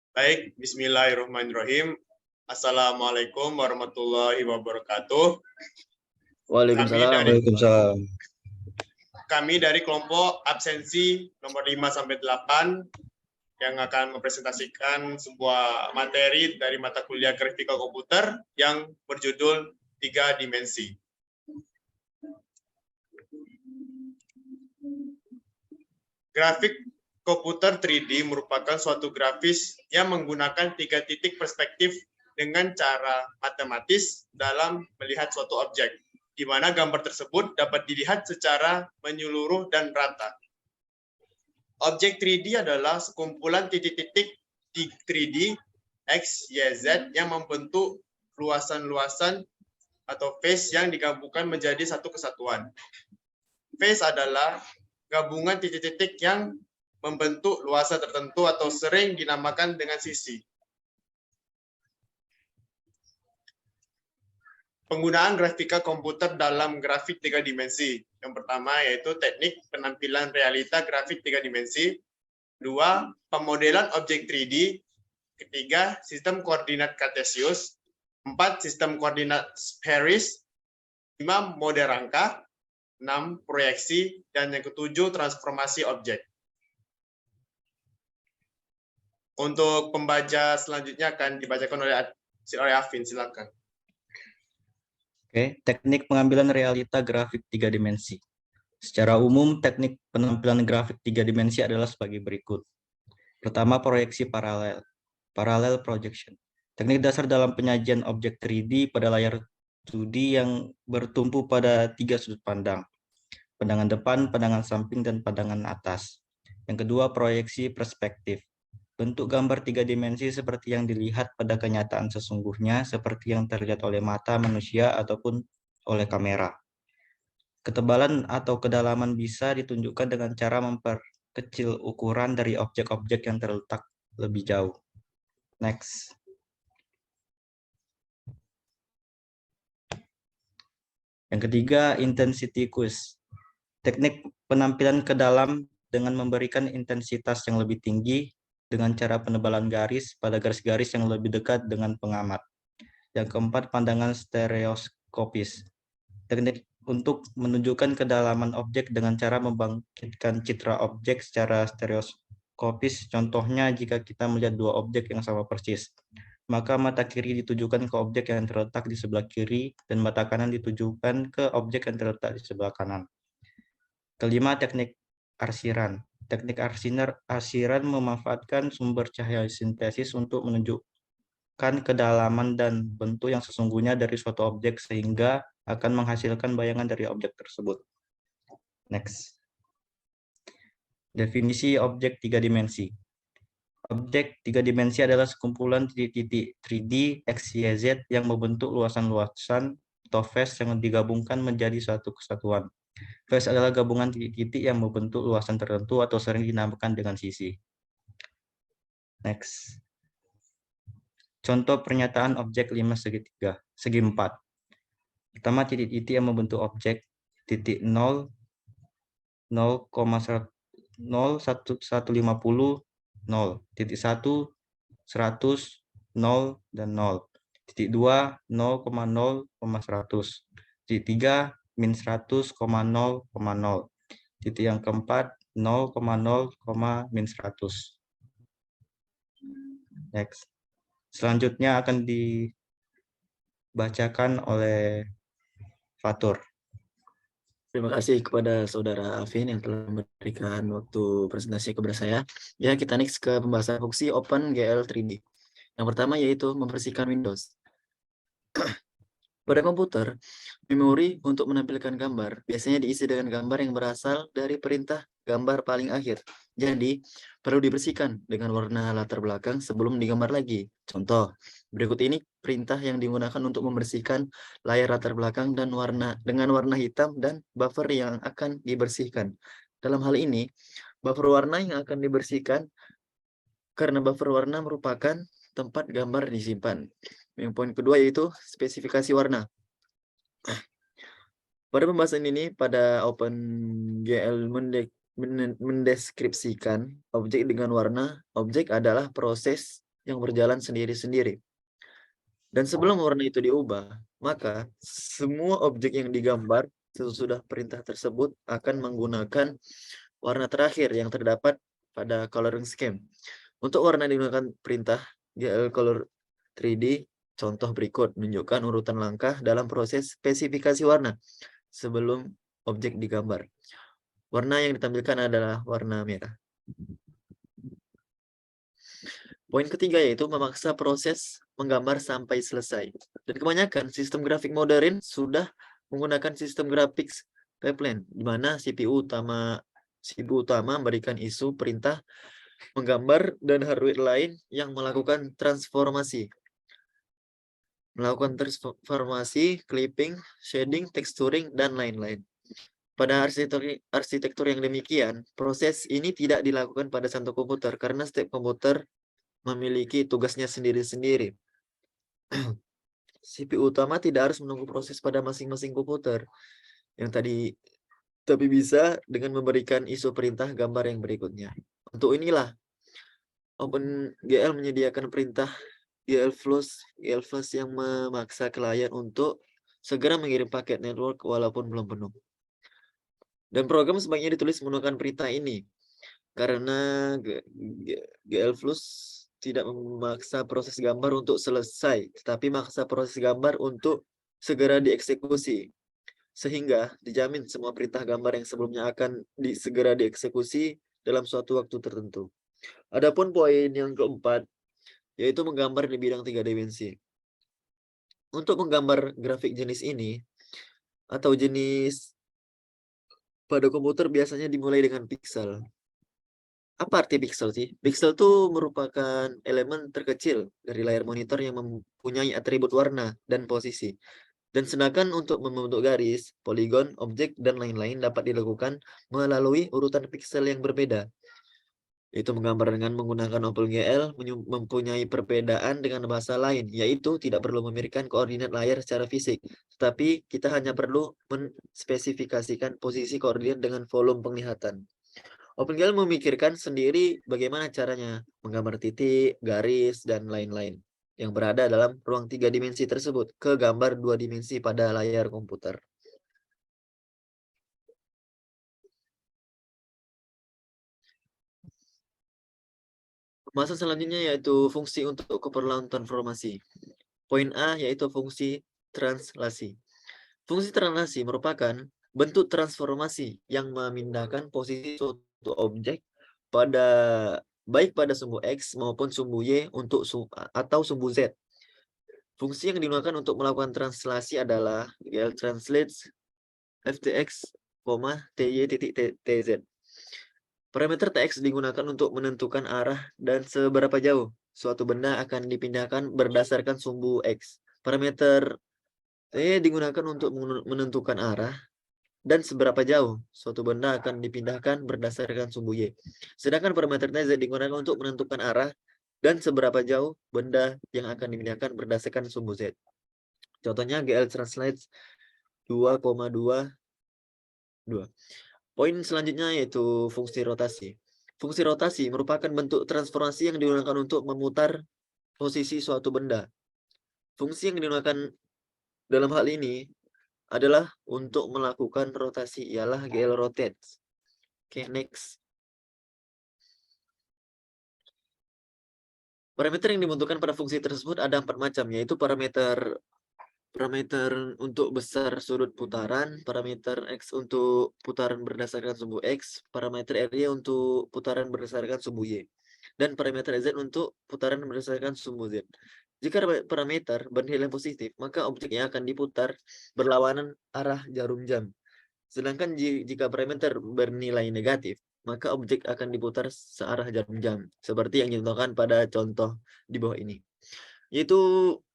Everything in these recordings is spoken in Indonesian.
Baik, bismillahirrahmanirrahim. Assalamualaikum warahmatullahi wabarakatuh. Waalaikumsalam. Kami dari kelompok absensi nomor 5 sampai 8 yang akan mempresentasikan sebuah materi dari mata kuliah grafika komputer yang berjudul 3 dimensi. Grafik komputer 3D merupakan suatu grafis yang menggunakan 3 titik perspektif dengan cara matematis dalam melihat suatu objek, di mana gambar tersebut dapat dilihat secara menyeluruh dan rata. Objek 3D adalah sekumpulan titik-titik di 3D X, Y, Z yang membentuk luasan-luasan atau face yang digabungkan menjadi satu kesatuan. Face adalah gabungan titik-titik yang membentuk luasan tertentu atau sering dinamakan dengan sisi. Penggunaan grafika komputer dalam grafik 3 dimensi. Yang pertama yaitu teknik penampilan realita grafik 3 dimensi. 2. Pemodelan objek 3D. Ketiga, sistem koordinat kartesius. 4. Sistem koordinat Paris. 5. Model rangka. 6. Proyeksi. Dan yang ketujuh, transformasi objek. Untuk pembaca selanjutnya akan dibacakan oleh Afin, silakan. Oke, teknik pengambilan realita grafik 3 dimensi. Secara umum, teknik penampilan grafik 3 dimensi adalah sebagai berikut. Pertama, proyeksi paralel. Parallel projection. Teknik dasar dalam penyajian objek 3D pada layar 2D yang bertumpu pada 3 sudut pandang. Pandangan depan, pandangan samping, dan pandangan atas. Yang kedua, proyeksi perspektif. Bentuk gambar 3 dimensi seperti yang dilihat pada kenyataan sesungguhnya, seperti yang terlihat oleh mata manusia ataupun oleh kamera. Ketebalan atau kedalaman bisa ditunjukkan dengan cara memperkecil ukuran dari objek-objek yang terletak lebih jauh. Next. Yang ketiga, intensity quiz. Teknik penampilan ke dalam dengan memberikan intensitas yang lebih tinggi dengan cara penebalan garis pada garis-garis yang lebih dekat dengan pengamat. Yang keempat, pandangan stereoskopis. Teknik untuk menunjukkan kedalaman objek dengan cara membangkitkan citra objek secara stereoskopis. Contohnya, jika kita melihat dua objek yang sama persis, maka mata kiri ditujukan ke objek yang terletak di sebelah kiri dan mata kanan ditujukan ke objek yang terletak di sebelah kanan. Kelima, teknik arsiran. Teknik arsiran memanfaatkan sumber cahaya sintesis untuk menunjukkan kedalaman dan bentuk yang sesungguhnya dari suatu objek sehingga akan menghasilkan bayangan dari objek tersebut. Next. Definisi objek 3 dimensi. Objek 3 dimensi adalah sekumpulan titik-titik 3D X, Y, Z yang membentuk luasan-luasan atau face yang digabungkan menjadi satu kesatuan. Face adalah gabungan titik-titik yang membentuk luasan tertentu atau sering dinamakan dengan sisi. Next. Contoh pernyataan objek 5 segi 4. Pertama, titik-titik yang membentuk objek titik 0, 0,150, 0, titik 1, 100, 0, dan 0. Titik 2, 0,0,100. Titik 3, min 100,0,0. Titik yang keempat, 0,0, min 100. Next. Selanjutnya akan dibacakan oleh Fatur. Terima kasih kepada Saudara Afin yang telah memberikan waktu presentasi kepada saya. Ya, kita next ke pembahasan fungsi OpenGL 3D. Yang pertama yaitu membersihkan Windows. Pada komputer, memori untuk menampilkan gambar biasanya diisi dengan gambar yang berasal dari perintah gambar paling akhir. Jadi, perlu dibersihkan dengan warna latar belakang sebelum digambar lagi. Contoh, berikut ini perintah yang digunakan untuk membersihkan layar latar belakang dan dengan warna hitam dan buffer yang akan dibersihkan. Dalam hal ini, buffer warna yang akan dibersihkan karena buffer warna merupakan tempat gambar disimpan. Yang poin kedua yaitu spesifikasi warna. Pada pembahasan ini, pada OpenGL mendeskripsikan objek dengan warna. Objek adalah proses yang berjalan sendiri-sendiri. Dan sebelum warna itu diubah, maka semua objek yang digambar sesudah perintah tersebut akan menggunakan warna terakhir yang terdapat pada coloring scheme. Untuk warna digunakan perintah GL Color 3D, contoh berikut menunjukkan urutan langkah dalam proses spesifikasi warna sebelum objek digambar. Warna yang ditampilkan adalah warna merah. Poin ketiga yaitu memaksa proses menggambar sampai selesai. Dan kebanyakan sistem grafik modern sudah menggunakan sistem graphics pipeline, di mana CPU utama memberikan isu perintah menggambar dan hardware lain yang melakukan transformasi. Clipping, shading, texturing, dan lain-lain. Pada arsitektur yang demikian, proses ini tidak dilakukan pada satu komputer karena setiap komputer memiliki tugasnya sendiri-sendiri. CPU utama tidak harus menunggu proses pada masing-masing komputer yang tadi, tapi bisa dengan memberikan isu perintah gambar yang berikutnya. Untuk inilah OpenGL menyediakan perintah GL Flash yang memaksa klien untuk segera mengirim paket network walaupun belum penuh. Dan program sebaiknya ditulis menggunakan perintah ini karena GL Flash tidak memaksa proses gambar untuk selesai, tetapi memaksa proses gambar untuk segera dieksekusi. Sehingga dijamin semua perintah gambar yang sebelumnya akan segera dieksekusi dalam suatu waktu tertentu. Adapun poin yang keempat, yaitu menggambar di bidang 3 dimensi. Untuk menggambar grafik jenis ini, atau jenis pada komputer biasanya dimulai dengan piksel. Apa arti piksel sih? Piksel itu merupakan elemen terkecil dari layar monitor yang mempunyai atribut warna dan posisi. Dan sedangkan untuk membentuk garis, poligon, objek, dan lain-lain dapat dilakukan melalui urutan piksel yang berbeda. Itu menggambar dengan menggunakan OpenGL mempunyai perbedaan dengan bahasa lain, yaitu tidak perlu memberikan koordinat layar secara fisik, tetapi kita hanya perlu menspesifikasikan posisi koordinat dengan volume penglihatan. OpenGL memikirkan sendiri bagaimana caranya menggambar titik, garis, dan lain-lain yang berada dalam ruang 3 dimensi tersebut ke gambar 2 dimensi pada layar komputer. Pembahasan selanjutnya yaitu fungsi untuk keperluan transformasi. Poin A yaitu fungsi translasi. Fungsi translasi merupakan bentuk transformasi yang memindahkan posisi suatu objek baik pada sumbu X maupun sumbu Y atau sumbu Z. Fungsi yang digunakan untuk melakukan translasi adalah GL translates ftx, ty.tz. Parameter tx digunakan untuk menentukan arah dan seberapa jauh suatu benda akan dipindahkan berdasarkan sumbu X. Parameter t digunakan untuk menentukan arah dan seberapa jauh suatu benda akan dipindahkan berdasarkan sumbu Y. Sedangkan parameter tz digunakan untuk menentukan arah dan seberapa jauh benda yang akan dipindahkan berdasarkan sumbu Z. Contohnya GL translates 2,22. Poin selanjutnya yaitu fungsi rotasi. Fungsi rotasi merupakan bentuk transformasi yang digunakan untuk memutar posisi suatu benda. Fungsi yang digunakan dalam hal ini adalah untuk melakukan rotasi, ialah GL rotates. Oke, next. Parameter yang dibutuhkan pada fungsi tersebut ada 4 macam, yaitu parameter untuk besar sudut putaran, parameter X untuk putaran berdasarkan sumbu X, parameter area untuk putaran berdasarkan sumbu Y, dan parameter Z untuk putaran berdasarkan sumbu Z. Jika parameter bernilai positif, maka objek yang akan diputar berlawanan arah jarum jam. Sedangkan jika parameter bernilai negatif, maka objek akan diputar searah jarum jam, seperti yang dicontohkan pada contoh di bawah ini, yaitu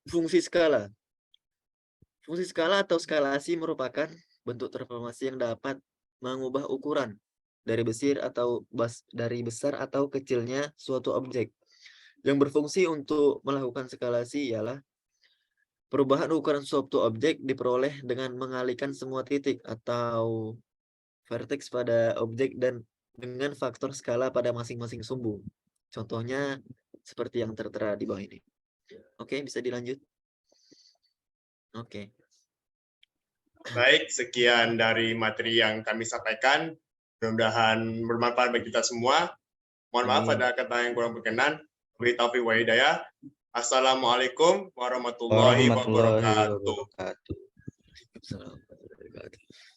fungsi skala. Fungsi skala atau skalasi merupakan bentuk transformasi yang dapat mengubah ukuran dari besar atau kecilnya suatu objek. Yang berfungsi untuk melakukan skalasi ialah perubahan ukuran suatu objek diperoleh dengan mengalihkan semua titik atau vertex pada objek dan dengan faktor skala pada masing-masing sumbu. Contohnya seperti yang tertera di bawah ini. Oke, bisa dilanjut. Oke. Baik, sekian dari materi yang kami sampaikan. Mudah-mudahan bermanfaat bagi kita semua. Mohon maaf Amin. ada kata yang kurang berkenan. Wabillahi taufiq wal hidayah. Assalamualaikum warahmatullahi Warahmatullahi wabarakatuh. wabarakatuh. Waalaikumsalam warahmatullahi wabarakatuh.